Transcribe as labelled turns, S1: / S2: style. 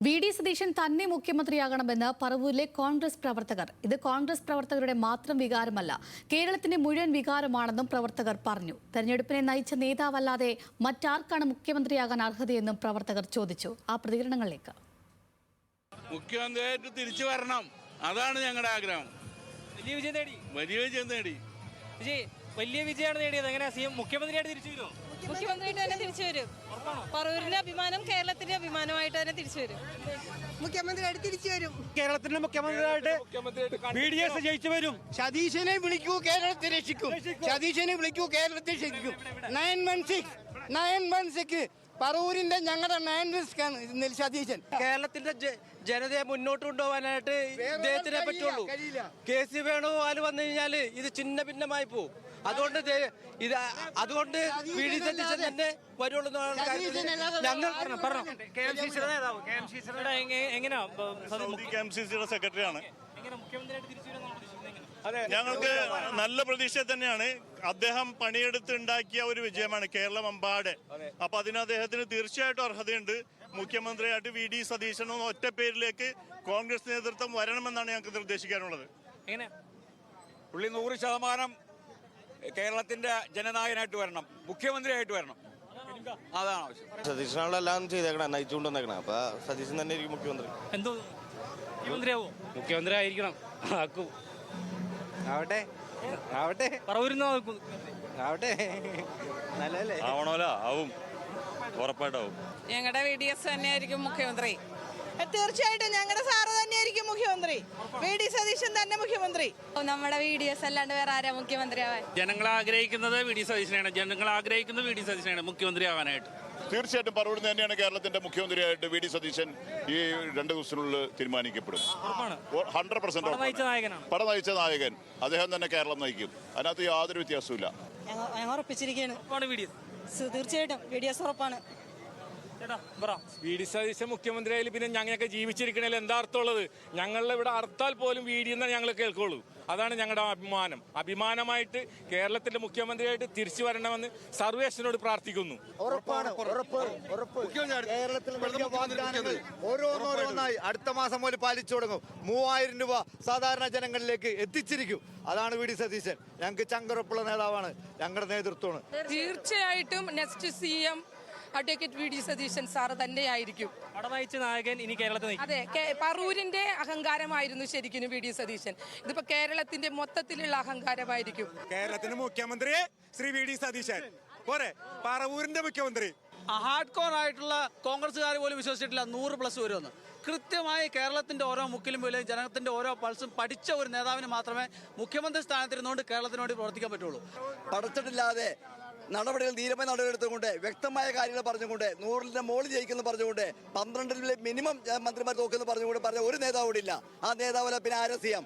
S1: VD. Satheesan തന്നെ മുഖ്യമന്ത്രിയാകണമെന്ന് പറവൂരിലെ കോൺഗ്രസ് പ്രവർത്തകർ. ഇത് കോൺഗ്രസ് പ്രവർത്തകരുടെ മാത്രം വികാരമല്ല, കേരളത്തിന്റെ മുഴുവൻ വികാരമാണെന്നും പ്രവർത്തകർ പറഞ്ഞു. തെരഞ്ഞെടുപ്പിനെ നയിച്ച നേതാവല്ലാതെ മറ്റാർക്കാണ് മുഖ്യമന്ത്രിയാകാൻ അർഹതയെന്നും പ്രവർത്തകർ ചോദിച്ചു. ആ പ്രതികരണങ്ങളിലേക്ക്.
S2: മുഖ്യമന്ത്രിയായിട്ട് തിരിച്ചു വരണം, അതാണ് ഞങ്ങളുടെ ആഗ്രഹം.
S3: വലിയ വിജയം നേടി. വലിയ വിജയമാണ് നേടിയത്. എങ്ങനെയാ മുഖ്യമന്ത്രിയായിട്ട് തിരിച്ചു വരുമോ?
S4: മുഖ്യമന്ത്രിയായിട്ട് തന്നെ തിരിച്ചു വരും. പറവൂരിന്റെ അഭിമാനം കേരളത്തിന്റെ അഭിമാനമായിട്ട് തന്നെ തിരിച്ചു വരും.
S5: മുഖ്യമന്ത്രിയായിട്ട് തിരിച്ചു വരും.
S3: കേരളത്തിന്റെ മുഖ്യമന്ത്രിയായിട്ട് BDS ജയിച്ചു വരും.
S6: സതീശനെ വിളിക്കൂ, കേരളത്തെ രക്ഷിക്കും. സതീശനെ വിളിക്കൂ, കേരളത്തെ രക്ഷിക്കും. 916 പറവൂരിന്റെ ഞങ്ങളുടെ 9 സതീശൻ.
S7: കേരളത്തിന്റെ ജനതയെ മുന്നോട്ട് കൊണ്ടുപോകാനായിട്ട് ഇദ്ദേഹത്തിനെ പറ്റുള്ളൂ. KC വേണുഗോപാൽ വന്നു കഴിഞ്ഞാല് ഇത് ചിന്ന ഭിന്നമായി പോകും. അതുകൊണ്ട് വി.ഡി. സതീശൻ തന്നെ വരുള്ളൂ.
S2: സെക്രട്ടറിയാണ്. ഞങ്ങൾക്ക് നല്ല പ്രതീക്ഷ തന്നെയാണ്. അദ്ദേഹം പണിയെടുത്തുണ്ടാക്കിയ ഒരു വിജയമാണ് കേരളമെമ്പാടെ. അപ്പൊ അതിന് അദ്ദേഹത്തിന് തീർച്ചയായിട്ടും അർഹതയുണ്ട്. മുഖ്യമന്ത്രിയായിട്ട് വി.ഡി. സതീശൻ എന്ന ഒറ്റ പേരിലേക്ക് കോൺഗ്രസ് നേതൃത്വം വരണമെന്നാണ് ഞങ്ങൾക്ക് നിർദ്ദേശിക്കാനുള്ളത്.
S8: പുള്ളി 100% കേരളത്തിന്റെ ജനനായകനായിട്ട് വരണം, മുഖ്യമന്ത്രിയായിട്ട് വരണം. അതാണ് ആവശ്യം.
S9: സതീശനാണല്ലോ എല്ലാം ചെയ്തേക്കണം, നയിച്ചുകൊണ്ട് വന്നേക്കണം. അപ്പൊ സതീശൻ തന്നെ ആയിരിക്കും മുഖ്യമന്ത്രി.
S3: എന്തോ മുഖ്യമന്ത്രി ആയിരിക്കണം. ആക്കും.
S6: ആവട്ടെ
S3: പറവൂരിന്ന്
S6: ആവട്ടെ നല്ലല്ലേ?
S2: ആവണോലോ, ആവും, ഉറപ്പായിട്ടാവും.
S4: ഞങ്ങളുടെ VDS തന്നെയായിരിക്കും മുഖ്യമന്ത്രി.
S5: തീർച്ചയായിട്ടും ഞങ്ങളുടെ സാറ് തന്നെയായിരിക്കും മുഖ്യമന്ത്രി. വി.ഡി. സതീശൻ തന്നെ മുഖ്യമന്ത്രി.
S4: നമ്മുടെ VDS അല്ലാണ്ട് വേറെ ആരാ മുഖ്യമന്ത്രിയാവാൻ?
S3: ജനങ്ങൾ ആഗ്രഹിക്കുന്നത് വി.ഡി. സതീശനാണ്. മുഖ്യമന്ത്രി ആവാനായിട്ട്.
S10: തീർച്ചയായിട്ടും പറവൂരിൽ തന്നെയാണ് കേരളത്തിന്റെ മുഖ്യമന്ത്രിയായിട്ട് വി.ഡി. സതീശൻ ഈ 2 ദിവസത്തിനുള്ളിൽ തീരുമാനിക്കപ്പെടും. 100% പട നയിച്ച നായകൻ അദ്ദേഹം തന്നെ കേരളം നയിക്കും. അതിനകത്ത് യാതൊരു വ്യത്യാസവും.
S4: ഞങ്ങൾ ഉറപ്പിച്ചിരിക്കുകയാണ്. തീർച്ചയായിട്ടും VDS ഉറപ്പാണ്.
S8: വി.ഡി. സതീശൻ മുഖ്യമന്ത്രിയായാലും പിന്നെ ഞങ്ങൾക്ക് ജീവിച്ചിരിക്കണേൽ എന്താ അർത്ഥമുള്ളത്? ഞങ്ങളുടെ ഇവിടെ അർത്താൽ പോലും വി.ഡി. എന്നാണ് ഞങ്ങൾ കേൾക്കുള്ളൂ. അതാണ് ഞങ്ങളുടെ അഭിമാനമായിട്ട് കേരളത്തിന്റെ മുഖ്യമന്ത്രിയായിട്ട് തിരിച്ചു വരണമെന്ന് സർവേശ്വരനോട് പ്രാർത്ഥിക്കുന്നു.
S6: ഓരോന്നോരോന്നായി അടുത്ത മാസം മുതൽ പാലിച്ചു തുടങ്ങും. 3000 രൂപ സാധാരണ ജനങ്ങളിലേക്ക് എത്തിച്ചിരിക്കും. അതാണ് വി.ഡി. സതീശൻ. ഞങ്ങൾക്ക് ചങ്കറുപ്പുള്ള നേതാവാണ്, ഞങ്ങളുടെ നേതൃത്വമാണ്.
S4: തീർച്ചയായിട്ടും next CM advocate VD. Satheesan sir തന്നെയായിരിക്കും.
S3: പടനയിച്ച നായകൻ ഇനി കേരളത്തിൽ.
S4: അതെ, പറവൂരിന്റെ അഹങ്കാരമായിരുന്നു ശരിക്കും വി.ഡി. സതീശൻ. ഇതിപ്പോ കേരളത്തിന്റെ മൊത്തത്തിലുള്ള അഹങ്കാരമായിരിക്കും.
S8: കേരളത്തിന്റെ മുഖ്യമന്ത്രി ശ്രീ വി.ഡി. സതീശൻ പോരെ, പറവൂരിന്റെ മുഖ്യമന്ത്രി.
S7: ഹാർഡ് കോർ ആയിട്ടുള്ള കോൺഗ്രസ്സുകാർ പോലും വിശ്വസിച്ചിട്ടില്ല 100+ വരുമെന്ന്. കൃത്യമായി കേരളത്തിന്റെ ഓരോ മുക്കിലും പോലും ജനത്തിന്റെ ഓരോ പൾസും പഠിച്ച ഒരു നേതാവിന് മാത്രമേ മുഖ്യമന്ത്രി സ്ഥാനത്തിരുന്നുകൊണ്ട് കേരളത്തിന് വേണ്ടി പ്രവർത്തിക്കാൻ പറ്റുള്ളൂ.
S6: പഠിച്ചിട്ടില്ലാതെ നടപടികൾ ധീരമായി നടപടിയെടുത്തുകൊണ്ട് വ്യക്തമായ കാര്യങ്ങൾ പറഞ്ഞുകൊണ്ട് 100ന്റെ മുകളിൽ ജയിക്കുന്നു പറഞ്ഞുകൊണ്ട് 12 മിനിമം മന്ത്രിമാർ തോക്കുന്നു പറഞ്ഞുകൊണ്ട് പറഞ്ഞ ഒരു നേതാവ് കൂടി ഇല്ല. ആ നേതാവല്ല പിന്നെ ആരെ ചെയ്യാം?